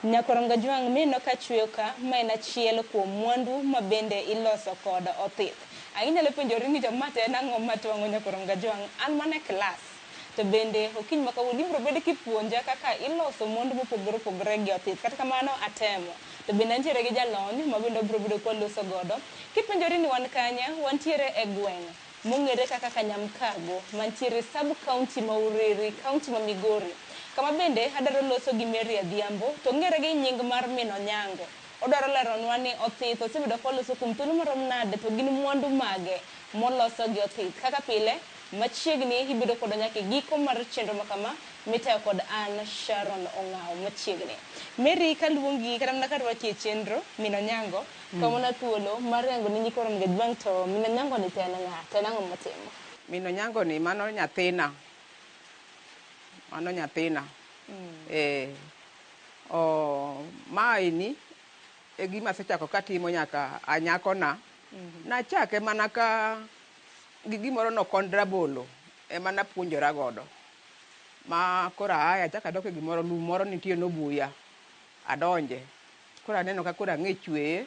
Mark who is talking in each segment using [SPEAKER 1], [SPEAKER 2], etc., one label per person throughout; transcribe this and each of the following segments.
[SPEAKER 1] Nyakoronga Jwang' mino ka chweyo ka ma en achiel kuom mwandu ma bende iloso kod othith. Inyalo penjori ni to ma to en ang'o matwang'o Nyakoronga Jwang'? An mana e klas. To bende okiny ma kawuono ibiro bedo kipuonja kaka iloso mwandu mopogore opogore gi othith. Kata kamano atemo. To bende antiere gi jalony ma bende obiro bedo kwaloso godo. Kipenjori ni wan kanye, wantiere e gweng' mong'ere kaka Kanyamkago, mantiere sub-county ma Uriri, county ma Migori. Kama bende adwaro loso gi Mary Adhiambo, to ng'ere gi nying mar Min Onyango. Odwaro leronwa ni othith osebedo koloso kuom thuolo marom nade to gin mwandu mage moloso gi othith. Kaka pile, machiegni ibedo koda nyaka e giko mar chenro ma kama mitayo kod an Sharon Ong'aw machiegni. Mary kaluongi kata mana karwaki e chenro Min Onyango, kamona thuolo mar yango ni Nyakoronga Jwang' to Min Onyango ni to en ng'a? To en ang'o motimo?
[SPEAKER 2] Min Onyango ni mano nyathina. Mano nyathina. Maini e gima asechako katimo nyaka anyakona. Nachake mana ka gi gimoro nokond rabolo ema napuonjora godo. Ma koro aya achako adok e gimoro lum moro nitie nobuya. Adonje. Koro aneno ka koro ang'e chweye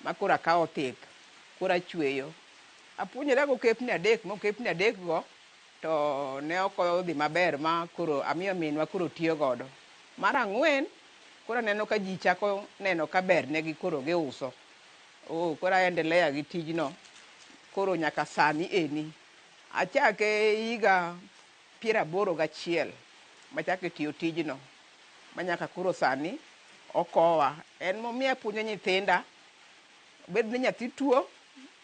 [SPEAKER 2] ma koro akawo othith. Koro achweyo. Apuonjora go okepni adek mokepni adek go to ne ok odhi maber ma koro amiyo minwa koro tiyo godo. Mar ang'wen koro aneno ka ji chako neno ka ber negi koro giuso. Koro aendelea gi tijno. Koro nyaka sani eni. Achake higa 81 machake tiyo tijno. Manyaka koro sani okowa. En momiyo apuonjo nyithinda. Obed ni nyathi tuo,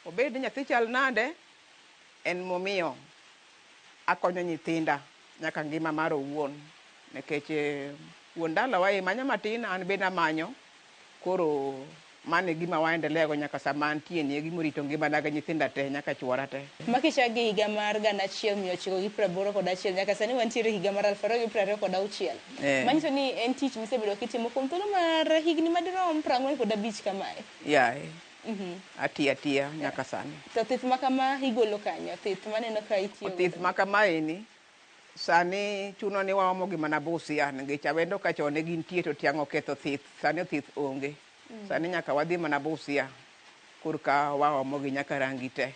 [SPEAKER 2] obed ni nyathi chal nade, en momiyo akonyo nyithinda nyaka ngima mar owuon. Nikech wuon dalawa manyo matin, an bende amanyo. Koro mane gima waendelea go nyaka sama antie ni gima rito ngimana gi nyithinda te nyaka chwora te.
[SPEAKER 1] Makichagi higa mar 1981 nyaka sani wantiere higa mar 2026. Manyiso ni en tich misebedo kitimo kuom thuolo mar higni madirom 45 kamae.
[SPEAKER 2] Yae. Atiya nyaka sani.
[SPEAKER 1] To othith ma kama igolo kanyo, othith maneno ka itiyo.
[SPEAKER 2] Othith ma kama eni sani chuno ni waomo gi mana Busia nikech awendo ka chon ne gintie to tiang' oketho othith. Sani othith onge. Sani nyaka wadhi mana Busia kurka waomo gi nyaka rangi te.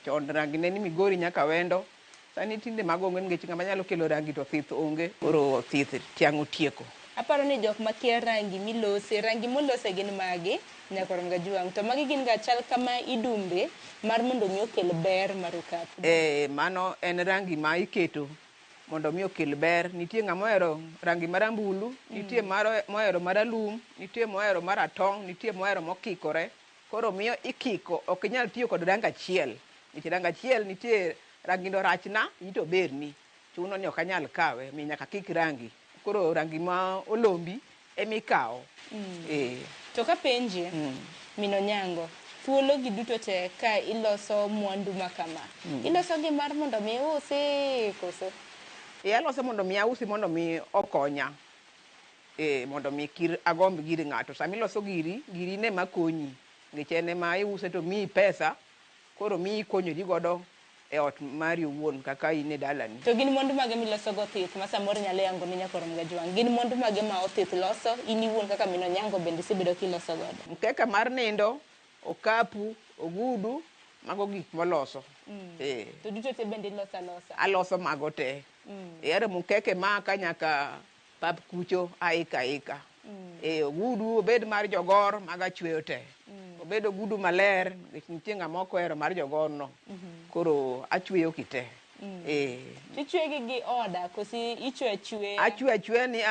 [SPEAKER 2] Chon rangi ne ni Migori nyaka wendo. Sani tinde mag onge nikech ng'ama nyalo kelo rangi to othith onge. Koro othith tiang' otieko.
[SPEAKER 1] Aparo ni jok makia rangi milose, rangi molose gin magi, Nyakoronga Jwang'. To magi gin ga chal kama idumbe mar mondo mi okel ber mar okapu.
[SPEAKER 2] Mano en rangi ma iketo mondo mi okel ber. Nitie ng'ama ohero rangi marambulu, nitie mohero maralum, nitie mohero maratong', nitie mohero mokikore. Koro miyo ikiko, ok inyal tiyo kod rangi achiel. Nikech rangi achiel nitie rangi no rachna, ito berni. Chuno ni ok anyal kawe, mi nyaka kik rangi. Koro rangi ma olombi emikawo.
[SPEAKER 1] To ka penje, Min Onyango, thuolo gi duto te ka iloso mwandu ma kama. Iloso gi mar mondo mi usi koso?
[SPEAKER 2] Aloso mondo mi ausi mondo mi okonya. Mondo mi agomb giri ng'ato. Sami loso giri ne makonyi. Nikech ene ma iuse to miyi pesa, koro miyi konyori godo e ot mari owuon kaka in e dalani.
[SPEAKER 1] To gin mwandu mage miloso go othith ma samoro nyalo yango ni Nyakoronga Jwang'? Gin mwandu mage ma othith loso, in iwuon kaka Min Onyango bende isebedo kiloso godo?
[SPEAKER 2] Mkeka mar nindo, okapu, ogudu, mago gik moloso.
[SPEAKER 1] To duto te bende iloso alosa?
[SPEAKER 2] Aloso mago te. Ere mkeke maka nyaka pap kucho aika. Ogudu obed mar jogor maga chweyo te. Obedo ogudu maler, nitie ng'ama ok ohero mar jogorno. Koro achweyo kite.
[SPEAKER 1] Tichwegi gi oda kosi ichwe?
[SPEAKER 2] Achwe ni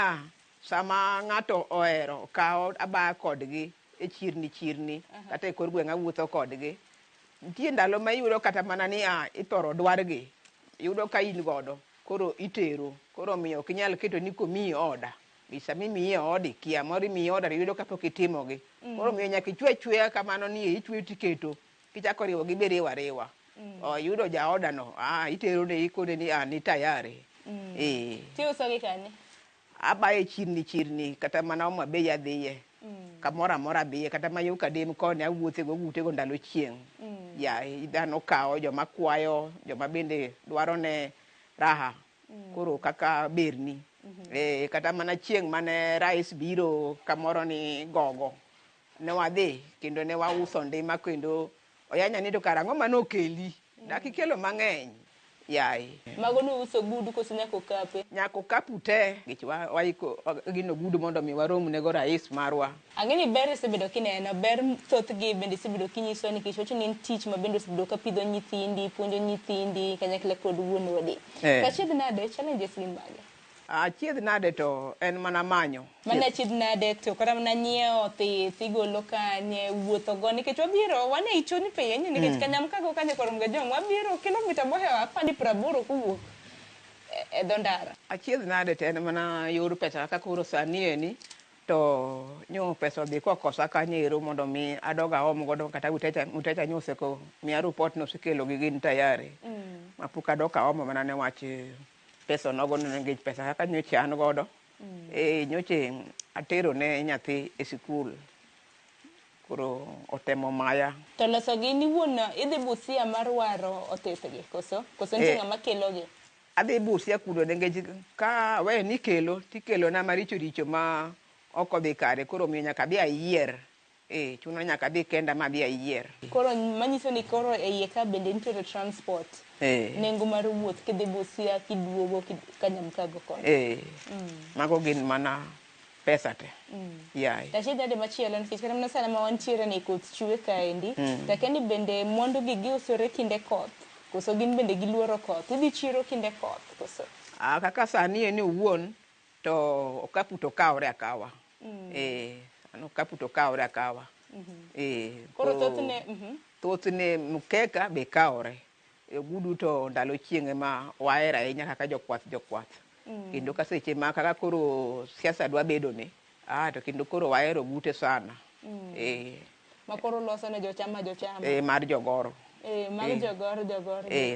[SPEAKER 2] sama ng'ato ohero kawo aba kodgi e chirni kata e kor gweng' awuotho kodgi. Nitie ndalo ma iyudo kata mana ni ithoro dwargi. Yudo ka in godo. Koro itero. Koro miyo ok inyal keto ni komiyi oda. Sami miyi odi kia moro miyi oda yudo kapok itimogi. Koro miyo nyaka ichweya kamano ni ichweyo tiketo. Kichako riwo gi biriwo ariwa. Yudo ja oda no. Itero ne ikone ni ni tayari.
[SPEAKER 1] Tiuso gi kanye?
[SPEAKER 2] Abaye chirni kata mana Homa Bay adhiye. Kamoro amora biye kata mayo kadem koni awuothe go gutego ndalo chieng'. Dhano kawo joma kwayo, joma bende dwaro ne raha. Koro kaka berni. kata mana chieng' mane rais biro kamoro ni gogo ne wadhi kendo ne wauso ndima kendo oyanya ni to karang'o manokeli dakikelo mang'eny yayi
[SPEAKER 1] mago no uso gudu koso nyako kape
[SPEAKER 2] nyako kapu te gich waiko gino gudu mondo mi warom nego rais marwa
[SPEAKER 1] ang'eni ber isebedo kineno ber thothgi bende isebedo kinyiso nikech wacho ni en tich ma bende osebedo ka pidho nyithindi puonjo nyithindi kanyakla kod wuon wadi kachiedh nade challenges gin mage
[SPEAKER 2] achiedh nade to en mana manyo
[SPEAKER 1] mana achiedh nade to kata mana nyiewo thith igolo kanye wuotho go nikech wabiro wane ichoni penyo nikech kanyamkago kanye korom ga jong wabiro kilomita mohewa apani 80 kowuok e dho ndara
[SPEAKER 2] achiedh nade to en mana yor pesa kaka koro sani eni to nyo pesa odhi kokosa kanyero mondo mi adoga aom godo kata utecha nyose ko miya report no sikelo gi gin tayari mapok adoka aomo mana ne wach pesa nogo ngech pesa kaka nyoche an godo nyoche atero ne nyathi e sikul koro otemo maya
[SPEAKER 1] to loso gi ni wuon idhi Busia mar waro otethgi koso nitie ng'ama kelogi
[SPEAKER 2] adhi Busia kuno ngech ka we ni tikelo na maricho richo ma ok odhi kare koro miyo nyaka bi ayier chuno nyaka bi kenda ma bi ayier
[SPEAKER 1] koro manyiso ni koro e iye ka bende nitie transport nengo mar wuoth kidhi Busia kiduogo kanyamkago kono
[SPEAKER 2] mago gin mana pesa te yayi
[SPEAKER 1] tashida de machielo nikech kata mana sana ma wantiere ni koth chwe kaendi takeni bende mwandu gi giusore kinde koth koso gin bende giluoro koth idhi chiro kinde koth koso
[SPEAKER 2] kaka sani eni owuon to okapu to kawre akawa ano okapu to kawre akawa
[SPEAKER 1] koro
[SPEAKER 2] thothne mkeka be kawre gudu to ndalo chieng' ma wahera ahinya kaka jokwath kendo ka seche ma kaka koro siasa dwa bedo ni to kendo koro wahero gute sana
[SPEAKER 1] ma koro loso ne jochama
[SPEAKER 2] mar jogoro
[SPEAKER 1] mag jogoro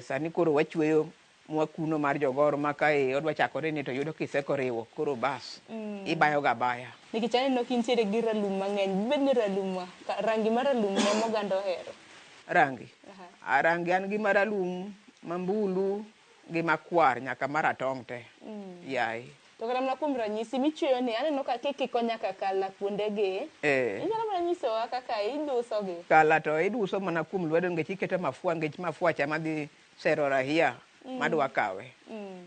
[SPEAKER 2] sani koro wachweyo mwakuno mar jogoro ma ka odwa chakore ni to yudo kisekoriwo koro bas ibayo ga baya
[SPEAKER 1] nikech aneno kintiere gi ralum mang'eny bed ni ralum rangi mar ralum ne moganda ohero
[SPEAKER 2] rangi an gi maralum mambulu gi makwar nyaka maratong' te yayi
[SPEAKER 1] to kata mana kuom ranyisi michweyo ni aneno ka kikiko nyaka kala kuondegi inyalo mana nyisowa kaka idusogi
[SPEAKER 2] kala to iduso mana kuom lwedo ngech iketo mafua ngech mafua cha madhi sero rahia madwa kawe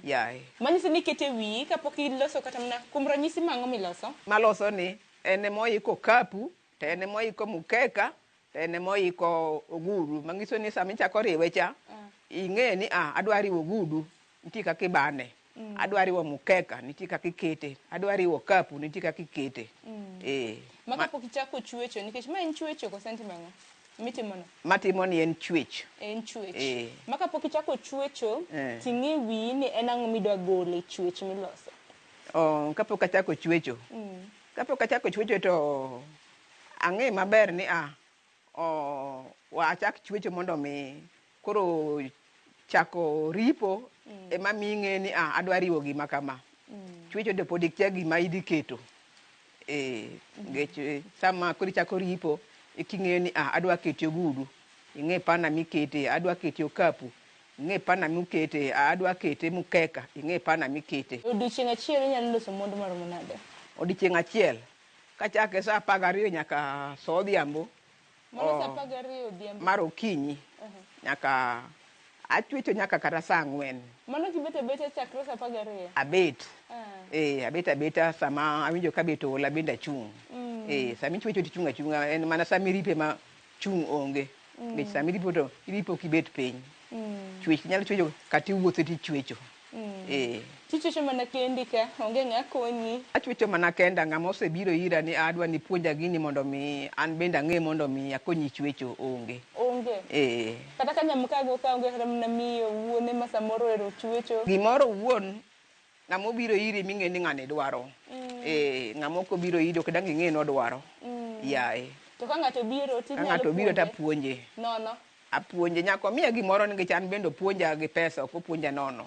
[SPEAKER 2] yayi
[SPEAKER 1] manyiso ni ikete wiyi kapok iloso kata mana kuom ranyisi mang'o miloso
[SPEAKER 2] maloso ni en moiko kapu to en moiko mukeka to en moiko ogudu manyiso ni sama ichako riwe cha ing'e ni adwa riwo ogudu nitie kaka ibane adwa riwo mukeka nitie kaka ikete adwa riwo kapu nitie kaka ikete
[SPEAKER 1] ma kapok ichako chwecho nikech ma en chwecho koso en timo ang'o mitimono
[SPEAKER 2] matimo ni en chwech
[SPEAKER 1] ma kapok ichako chwecho ting'e wiyi ni en ang'o midwa golo e chwech miloso
[SPEAKER 2] kapok achako chwecho to ang'e maber ni wachak chwecho mondo mi koro chako ripo ema ming'e ni adwa riwo gima kama chwecho to pod ikia gima idhi keto ngech sama koro ichako ripo iking'eyo ni adwa kete ogudu ing'e pana mikete adwa kete okapu ing'e pana mikete adwa kete mukeka ing'e pana mikete
[SPEAKER 1] odiochieng' achiel inyalo loso mwandu maromo nade
[SPEAKER 2] odiochieng' achiel kachake sa 12 nyaka sa odhiambo mar okinyi nyaka achwecho nyaka kata sa 4
[SPEAKER 1] mano kibete chakre sa 12
[SPEAKER 2] abeta sama awinjo ka bet ola bende achung' sama ichwecho tichung' achung'a en mana sama iripe ma chung' onge nikech sama iripo to iripo kibet piny chwech nyalo chwecho kata iwuotho tichwecho
[SPEAKER 1] tichwecho mana kendi ka onge ng'a konyi
[SPEAKER 2] achwecho mana kenda ng'ama osebiro ira ni adwa ni puonja gini mondo mi an bende ang'e mondo mi akonyi chwecho onge
[SPEAKER 1] kata ka nyamkago ka onge kata mana miyo wuone ma samoro ero chwecho
[SPEAKER 2] gimoro wuon ng'ama obiro iri ming'e ni ng'ani dwaro ng'ama ok obiro iri ok dang' ing'e ni odwaro yaye
[SPEAKER 1] to ka ng'ato biro
[SPEAKER 2] tapuonje
[SPEAKER 1] nono
[SPEAKER 2] apuonje nyaka miya gimoro nikech an bende puonja gi pesa ok opuonja nono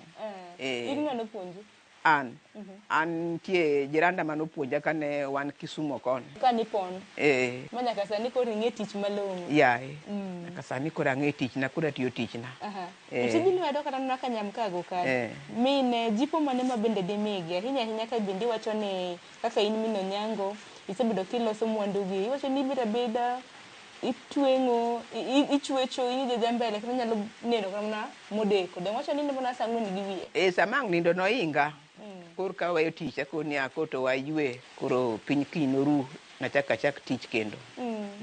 [SPEAKER 1] in ng'ano puonji
[SPEAKER 2] an tie jiranda manopuonja kane wan Kisumo kon.
[SPEAKER 1] Kani pon. Manyaka sani koro ing'e tich malong'o.
[SPEAKER 2] Yae. Nyaka sani koro ang'e tich na, koro atiyo tich na.
[SPEAKER 1] Tiji lwedo kata mana ka Nyamkago ka. Mine jipo mane ma bende dimigi ahinya ahinya ka bende iwacho ni kaka in min Onyango isebedo kiloso mwandu gi. Iwacho ni ibiro beda itweng'o ichwecho inije mbele kata nyalo neno kata mana modeko. Dong wacho ni mbona sa ng'wen gi wiye.
[SPEAKER 2] Sama nindo no inga. Koro ka wayo tich akoni akoto waywe koro piny kino ru nachaka chak tich kendo.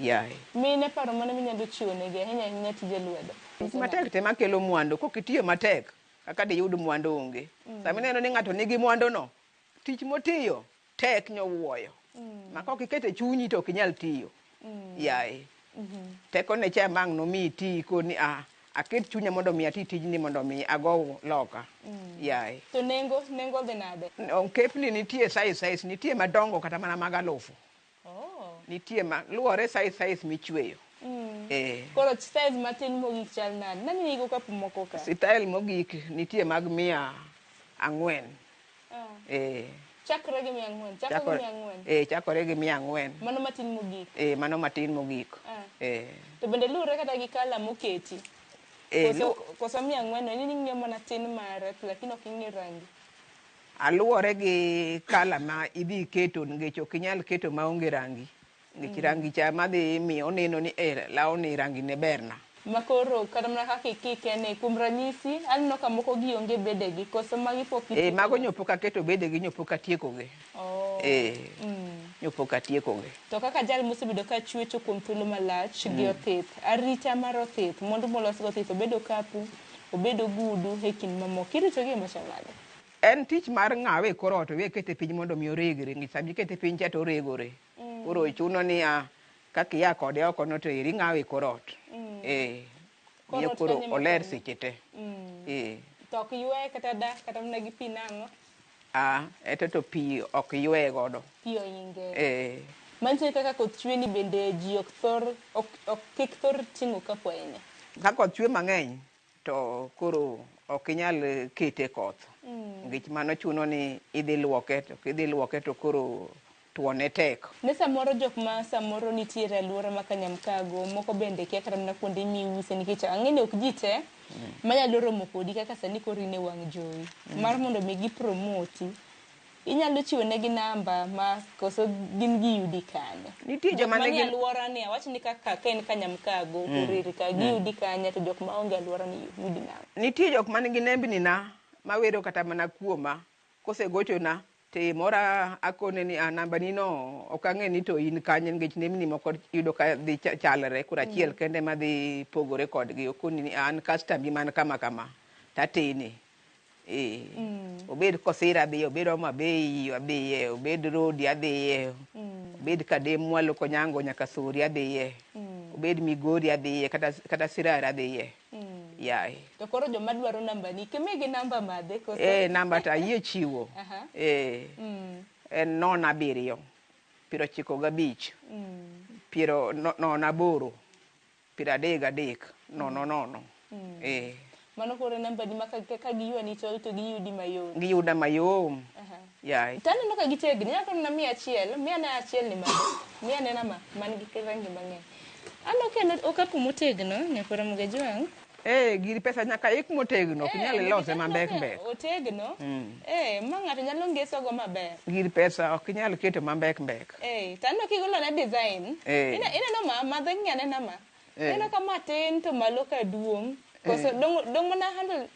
[SPEAKER 2] Yae.
[SPEAKER 1] Mine paro mane minyalo chiwo negi ahinya ahinya tije lwedo.
[SPEAKER 2] Matek te makelo mwandu kokitiyo matek kaka de yud mwandu onge. Sama neno ni ng'ato nigi mwandu no tich motiyo tek nyowuoyo. Ma kokikete chunyi to ok inyal tiyo. Yae. Teko ne cha mang no mi ti koni aket chunya mondo mi ati tijni mondo mi ago loka. Yae.
[SPEAKER 1] To nengo dhi nade?
[SPEAKER 2] Kepni nitie size nitie madongo kata mana mag 1000. Nitie ma luore size michweyo.
[SPEAKER 1] Koro size matin mogik chal nade? Nani nigo kapu moko ka?
[SPEAKER 2] Style mogik nitie mag 400.
[SPEAKER 1] Chakore gi 400.
[SPEAKER 2] Chakore gi 400.
[SPEAKER 1] Mano matin mogik.
[SPEAKER 2] Mano matin mogik.
[SPEAKER 1] To bende luore kata gi kala moketi. Koso 400 no ni ng'iyo mana tin mare lakini ok ing'e rangi.
[SPEAKER 2] Aluore gi kala ma idhi keto ngech ok inyal keto maonge rangi. Ngech rangi cha madhi miyo neno ni law ni rangi ne berna.
[SPEAKER 1] Makoro kata mana kaka ikikene kuom ranyisi aneno ka moko gionge bedegi koso magi pok itieko.
[SPEAKER 2] Mago nyopo keto bedegi nyopo katiekoge. Nyopo katiekoge.
[SPEAKER 1] To kaka jal mosebedo ka chwecho kuom thuolo malach gi othith, arita mar othith mondo molos go othith obedo kapu, obedo gudu e kind mamoko. Irito gi machalade.
[SPEAKER 2] En tich mar ng'awe korot we kete piny mondo mi oregre, ng'ich sami kete piny cha to oregore. Koro chuno ni kaka iya kode oko no to iri ng'awe korot. Miyo koro oler seche te.
[SPEAKER 1] To ok ywe kata da kata mana gi pi nang'o?
[SPEAKER 2] Eto to pi ok ywe godo.
[SPEAKER 1] Pi oinge. Mantie kaka koth chwe ni bende ji ok kik thor ting'o kapo ahinya.
[SPEAKER 2] Ka koth chwe mang'eny to koro ok inyal kete koth. Ngech mano chuno ni idhi luoke to koro tuone tek.
[SPEAKER 1] Ne samoro jok ma samoro nitiere alwora ma Nyamkago moko bende kia kata mana kuonde miuse nikech ang'eni ok ji te manyalo romo kodi kaka sani koro in e wang' jowi mar mondo mi gi promoti. Inyalo chiwo negi namba ma koso gin gi yudi kanyo.
[SPEAKER 2] Nitie joma nigi
[SPEAKER 1] alwora ni awach ni kaka ken Nyamkago kuriri ka gi yudi kanyo to jok ma onge alwora ni yudi namba.
[SPEAKER 2] Nitie jok ma nigi nembni na mawero kata mana kuoma kosegocho na te mora akone ni namba ni no ok ang'e ni to in kanye ngech nembni moko yudo ka dhi chalre kura achiel kende ma dhi pogore kodgi okoni ni an customer man kama tatene. Obed Kosira adhiye, obed Homa Bay adhiye, obed Rodi adhiye, obed Kadem Mwalo Konyango nyaka Suri adhiye, obed Migori adhiye kata Sirara adhiye. Yae.
[SPEAKER 1] To koro joma dwaro namba ni kemigi namba madhe koso?
[SPEAKER 2] Namba ta yie chiwo. En 07 95 08 33 00.
[SPEAKER 1] Mano koro namba ni maka ka giyuani to giyudi mayom.
[SPEAKER 2] Giyuda mayom. Yae.
[SPEAKER 1] Tano no ka gitegni nyaka na 100, 100 ni madhe. 100 ne nama man gi rangi mang'eny. Ano kendo okapu motegno nyakora Mugajwang'.
[SPEAKER 2] Giri pesa nyaka ik motegno, ok nyal lose mambek.
[SPEAKER 1] Otegno? Ma ng'ato nyalo ngeso go maber.
[SPEAKER 2] Giri pesa ok nyal keto mambek.
[SPEAKER 1] Tano kigolo na design. Ineno ma madhe ng'ane nama. Ineno ka matin to malo ka duong'. Koso dong mana handle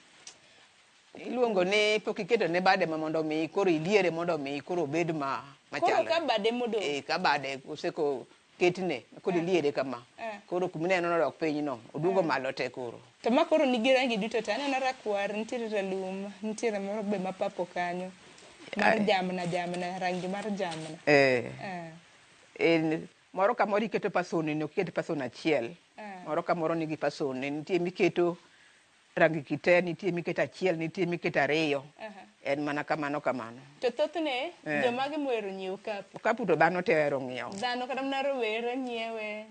[SPEAKER 2] iluongo ni pok iketo ne bade ma mondo mi koro iliere mondo mi koro bed machalo.
[SPEAKER 1] Koro ka bade modong.
[SPEAKER 2] Ka bade koseko ketne kod iliere kama. Koro kumineno no dok piny no odugo malo te koro.
[SPEAKER 1] To ma koro nigi rangi duto to aneno rakwar, nitiere ralum, nitiere moro be mapapo kanyo. Mar jamna rangi mar jamna.
[SPEAKER 2] Moro ka moro iketo pasoni no iketo pason achiel. Moro ka moro nigi pasoni, nitie miketo rangi kite, nitie miketo achiel, nitie miketo 2. En mana kamano.
[SPEAKER 1] To thothne joma gi mohero nyiewo kapu.
[SPEAKER 2] Kapu to dhano te hero ng'iewo.
[SPEAKER 1] Dhano kata mana rowere nyiewe.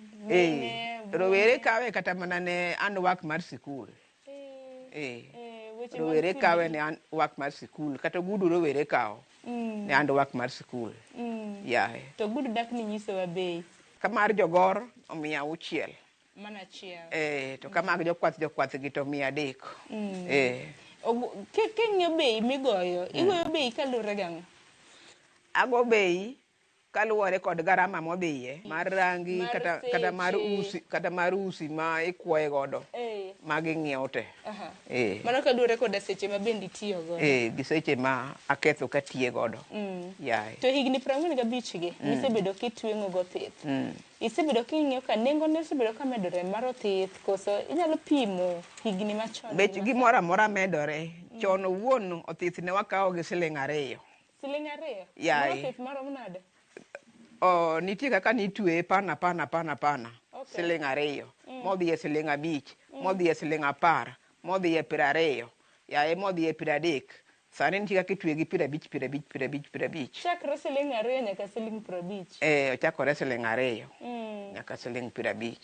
[SPEAKER 2] Rowere kawe kata mana ne handwork mar sikul. rowere kawe ne an wak mar sikul kata ogudu rowere kawo ne an wak mar sikul yae
[SPEAKER 1] to ogudu dak ni nyisowa bei
[SPEAKER 2] kamar jogor omiya 6
[SPEAKER 1] mana achiel
[SPEAKER 2] to kamag jokwath gi to 300
[SPEAKER 1] king'iyo bei migoyo igoyo bei kaluwore gang'o
[SPEAKER 2] ago bei kaluwore kod garama modhiye mar rangi kata mar usi ma ikwoye godo mag ing'iewo te
[SPEAKER 1] mano kaluwore koda seche ma bende itiyo godo
[SPEAKER 2] gi seche ma aketho katiyo godo yaye
[SPEAKER 1] to higni 45 gi misebedo kitweng'o go thith isebedo king'iyo ka nengone osebedo ka medore mar othith koso inyalo pimo higni machon
[SPEAKER 2] bech gimoro amora medore chon owuon othith ne wakawo gi siling 2
[SPEAKER 1] siling 2
[SPEAKER 2] yaye
[SPEAKER 1] othith marom nade
[SPEAKER 2] nitie kaka nitweye pana siling 2 modhiye siling 5 modhiye siling 10 modhiye 20 yaye modhiye 30 sani nitie kaka itweye gi 50
[SPEAKER 1] chakre siling 2 nyaka siling 50
[SPEAKER 2] ochakore siling 2 nyaka siling 50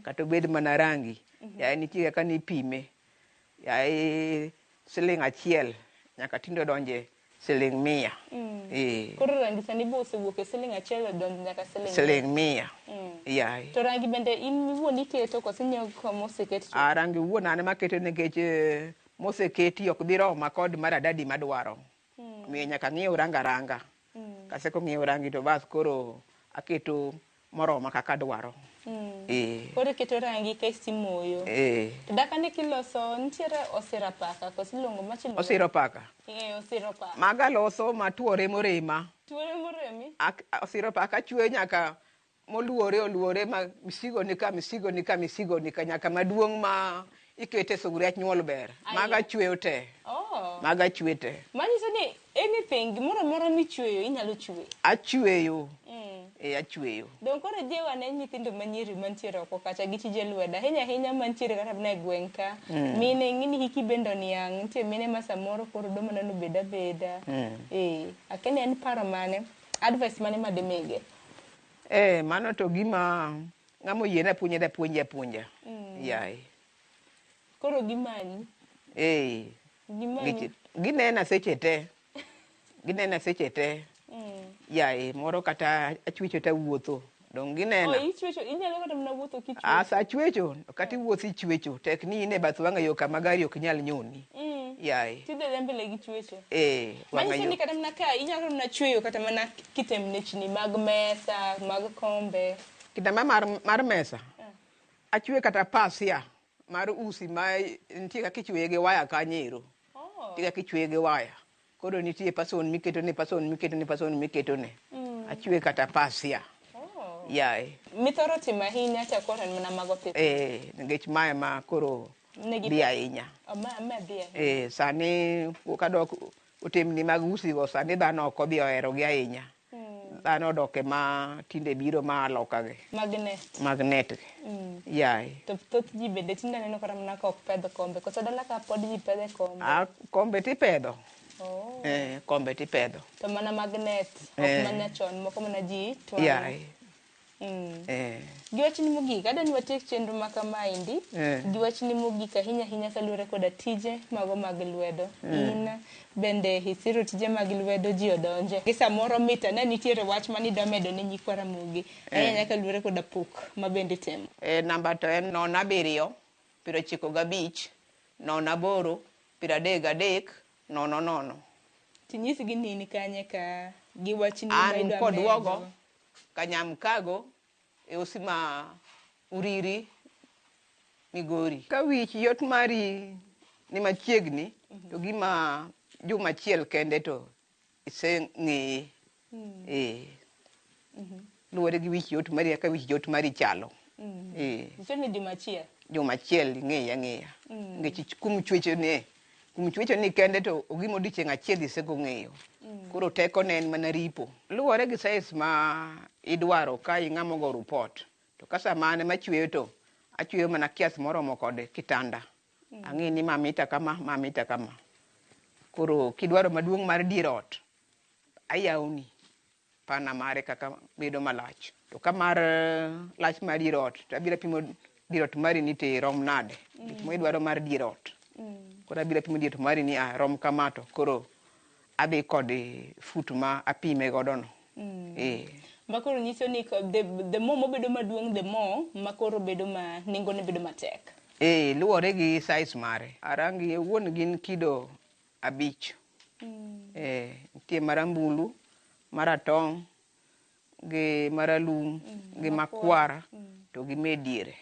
[SPEAKER 2] kata obed mana rangi yaye nitie kaka nipime yaye siling 1 nyaka tindo donje siling 100
[SPEAKER 1] koro rangi sani bo osewuok e siling 1 donjo nyaka
[SPEAKER 2] siling 100 yaye
[SPEAKER 1] to rangi bende in iwuon iketo koso inyiewo moseket
[SPEAKER 2] rangi wuon an maketo nikech moseketi ok dhi roma kod maradadi madwaro miyo nyaka ng'iew ranga kaseko ng'iew rangi to bas koro aketo moroma kaka dwaro
[SPEAKER 1] koro iketo rangi kaisi moyo to dakane kiloso nitiere osira paka koso iluongo machielo
[SPEAKER 2] osiro paka
[SPEAKER 1] osiro paka
[SPEAKER 2] maga loso matuore moremi osiro paka chwe nyaka oluore ma misigo ni ka nyaka maduong' ma ikete sugriach nyuol ber maga chweyo te maga chwe te
[SPEAKER 1] manyiso ni anything gimoro amora michweyo inyalo chwe
[SPEAKER 2] achweyo achweyo
[SPEAKER 1] don koro jewa ne nyithindo manyiri mantiere oko kacha gi tije lwedo ahinya mantiere kata na e gweng' ka mine ng'ini hiki bendo niang' nitie mine ma samoro koro do mana nobeda akene en paro mane advice mane madimige
[SPEAKER 2] mano to gima ng'amo yiena puonja yaye
[SPEAKER 1] koro gimanyi
[SPEAKER 2] ginena seche te yaye moro kata achwecho ta wuotho dong ginena
[SPEAKER 1] ichwecho inyalo kata mna wuotho kichwecho
[SPEAKER 2] asa chwecho kata wuothi chwecho tek ni ine bath wang'a yo kama gari ok nyal nyoni yaye
[SPEAKER 1] tidhe mbele gi chwecho
[SPEAKER 2] wang'a yo
[SPEAKER 1] ni kata mna ka inyalo mna chweyo kata mana kitemne chini mag mesa mag kombe
[SPEAKER 2] kitamba mar mesa achwe kata pasia mar usi ma nitie kaka ichweye gi waya kanyero nitie kaka ichweye gi waya koro nitie pason miketone achwe kata pasia yaye
[SPEAKER 1] mithoro timo ahinya chakoro en mana mago thith
[SPEAKER 2] nikech mae ma koro dhi ahinya sani kadok otemni mag usigo sani dhano ok odhi oherogi ahinya dhano odoke ma tinde biro ma loka gi magnet gi yaye
[SPEAKER 1] to thoth ji bende tinde neno kata mana ka ok pedho kombe koso dala ka pod ji pedhe kombe
[SPEAKER 2] kombe tipedho kombe tipedho
[SPEAKER 1] to mana magnet ok mana chon moko mana ji twang'o
[SPEAKER 2] yaye
[SPEAKER 1] giwachni mogik adani watiek chenro ma kamaendi giwachni mogik ahinya kaluwore koda tije mago mag lwedo in bende isiro tije mag lwedo ji odonje gi samoro mita ne nitiere wach manidwa medo ne nyikwa Ramogi ahinya kaluwore koda pok ma bende temo
[SPEAKER 2] namba to en 07 95 08 33 00
[SPEAKER 1] tinyisi gi nini kanye ka giwachni
[SPEAKER 2] an kod wogo kanyam kago e osima Uriri Migori ka wich yot mari ni machiegni to gima juma chiel kende to iseng'eye luwore gi wich yot mari ka wich yot mari chalo
[SPEAKER 1] ni
[SPEAKER 2] juma chiel ing'eya nikech kum chwecho ni kende to ogima odiochieng' achiel isego ng'eyo koro teko ne en mana ripo luwore gi size ma idwaro ka ing'amo go report to kasa mane machweyo to achweyo mana kias moromo kod kitanda ang'e ni mamita kama koro kidwaro maduong' mar dier ot ayawni pana mare kaka bedo malach to kamar lach mar dier ot to abiro pimo dier ot mari ni te rom nade gik ma idwaro mar dier ot koro abiro apimo diet mari ni rom kamato koro adhi kod fut ma apime godo no.
[SPEAKER 1] Makoro nyiso ni the more mobedo maduong' the more makoro bedo ma nengo ne bedo matek.
[SPEAKER 2] Luwore gi size mare. Rangi wuon gin kido 5. Nitie marambulu, maratong', gi maralum, gi makwar, to gi mediere.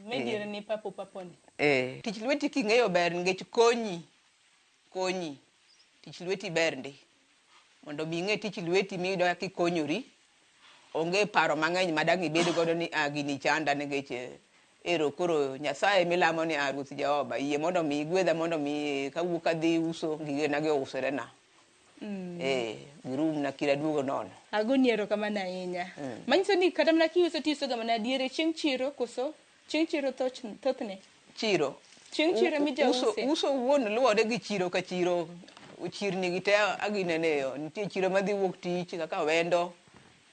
[SPEAKER 1] Mediere ni papo ni.
[SPEAKER 2] Tich lweti king'eyo ber nikech konyi. Tich lweti ber ndi. Mondo mi ing'e tich lweti miyudo kaka ikonyori, onge paro mang'eny madang' ibed godo ni gini chanda nikech koro Nyasaye milamo ni Ruoth Jehova yie mondo mi igwedha mondo mi kawuok adhi uso gigena gi ousore na. Girum na kira duogo nono.
[SPEAKER 1] Agoni erokamano ahinya. Manyiso ni kata mana kiuso tiuso ga mana diere chieng' chiro koso chieng' chiro thothne.
[SPEAKER 2] Chieng' chiro
[SPEAKER 1] mijause.
[SPEAKER 2] Uso wuon luwore gi chiro ka chiro. Chirni gi te aginene nitie chiro madhi wuok tich kaka wendo,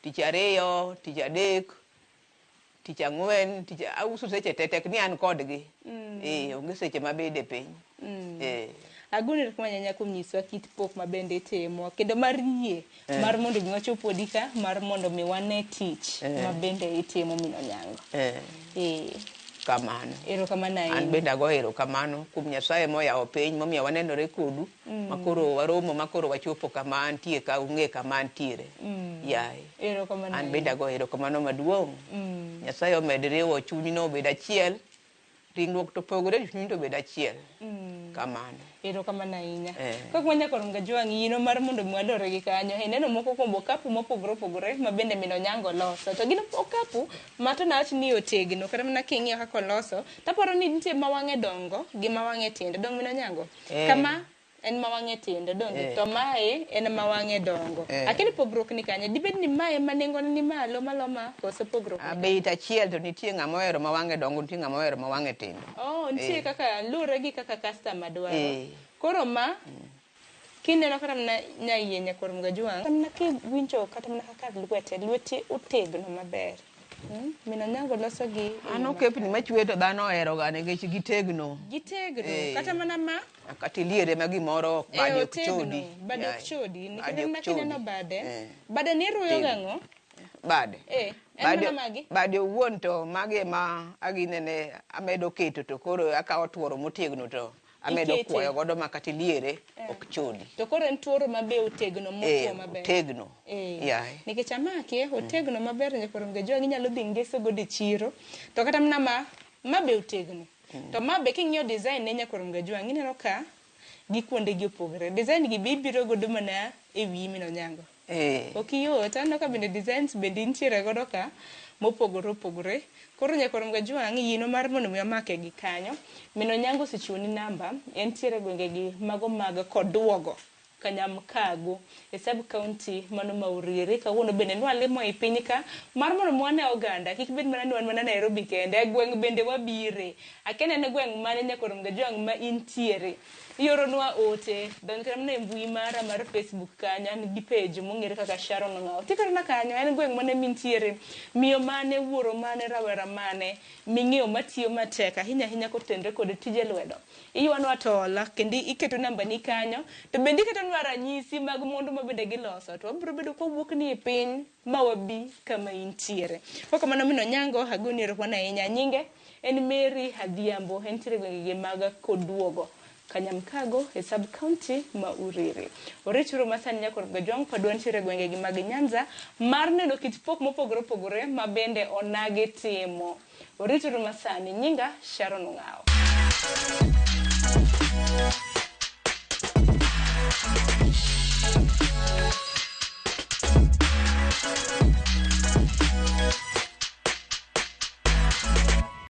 [SPEAKER 2] tich 2, tich 3, tich 4, auso seche tek ni an kodgi. Onge seche mabede piny.
[SPEAKER 1] Agoni erokamano ahinya kuom nyisowa kit pok mabende itimo kendo mar yie mar mondo mi wachop odi ka mar mondo mi wane tich mabende itimo Min Onyango.
[SPEAKER 2] Kamano.
[SPEAKER 1] Erokamano ahinya.
[SPEAKER 2] An bende ago erokamano kuom Nyasaye moyawo piny momiyo wanenore kodu makoro waromo makoro wachopo kama antie ka ung'e kama antiere. Yaye.
[SPEAKER 1] Erokamano.
[SPEAKER 2] An bende ago erokamano maduong'. Nyasaye omed riwo chunyno obed achiel. Ringruok to pogore chuny to bed achiel. Kamano.
[SPEAKER 1] Erokamano ahinya. Kaka wanyako ronga jwang' yino mar mondo mi wadore gi kanyo. Neno moko kuom okapu mopogore opogore ma bende Min Onyango loso. To gin okapu ma to nawach ni otegno kata mana king'iyo kaka oloso. Taparo ni nitie ma wang'e dongo gi ma wang'e tindo. Dong Min Onyango. Kama en ma wang'e tindo dongo. To mae en ma wang'e dongo. Akini pogruok ni kanye. Dibed ni mae ma nengo ni malo maloma koso pogruok.
[SPEAKER 2] Beit achiel to nitie ng'ama ohero ma wang'e dongo nitie ng'ama ohero ma wang'e tindo.
[SPEAKER 1] Nitie kaka lure gi kaka customer dwaro. Koro ma kineno kata mana nyaiye nyakuor ga jwang' kata mana kiwinjo kata mana kaka lwete otegno maber. Min Onyango loso gi
[SPEAKER 2] ano kepni machwe to dhano ohero ga nikech gitegno.
[SPEAKER 1] Kata mana ma
[SPEAKER 2] kata iliere ma gimoro bade ok chodi.
[SPEAKER 1] Bade ok chodi nikech kineno bade ni ruyo gang'o.
[SPEAKER 2] Bade.
[SPEAKER 1] Magi?
[SPEAKER 2] Bade owuon to magi ma aginene amedo keto to koro akawo tuoro motegno to amedo kuoyo godo makati liere ok chodi.
[SPEAKER 1] To koro en tuoro mabe otegno mokuo maber.
[SPEAKER 2] Otegno.
[SPEAKER 1] Nikech amake otegno maber nyakuor ga jwang' inyalo dhi ngeso godo e chiro to kata mana mabe otegno. To mabe king'iyo design ne nyakuor ga jwang' ineno ka gi kuonde gi opogore. Design gi bibiro godo mana e wi Min Onyango. Okiyot anno ka bende designs bende nitiere godo ka mopogore opogore. Koro nyakuor ga jwang' yino mar mondo mi amake gi kanyo. Min Onyango osechiwo ni namba entiere gwenge gi mago mag Koduogo Kanyamkago e sub county mano ma Uriri. Kawuono bende nwalimo e piny ka mar mondo mwane oganda kik bed mana nwan mana Nairobi kende gweng' bende wabire akenene gweng' mane nyakuor ga jwang' ma intiere ioronwa ote donj kata mana e mbui mara mar Facebook kanyo an gi page mong'ere kaka Sharon Ng'ao tikore na kanyo en gweng' mane mintiere miyo mane wuoro mane rawera mane ming'eyo matiyo matek ahinya kotenre kod tije lwedo iywanwa tola kendo iketo namba ni kanyo to bende iketo nwa ranyisi mag mondo ma bende giloso to wabiro bedo kowuok ni e piny ma wabi kama intiere. Koko mano Min Onyango agoni erokamano ahinya. Nyinge en Mary Adhiambo entiere gwenge gi mag Koduogo Kanyamkago e sub county ma Uriri. Orituru masani nyakuor ga jwang' pod wantiere gwenge gi mag Nyanza mar neno kit pok mopogore opogore ma bende onage timo. Orituru masani nyinga Sharon Ng'ao.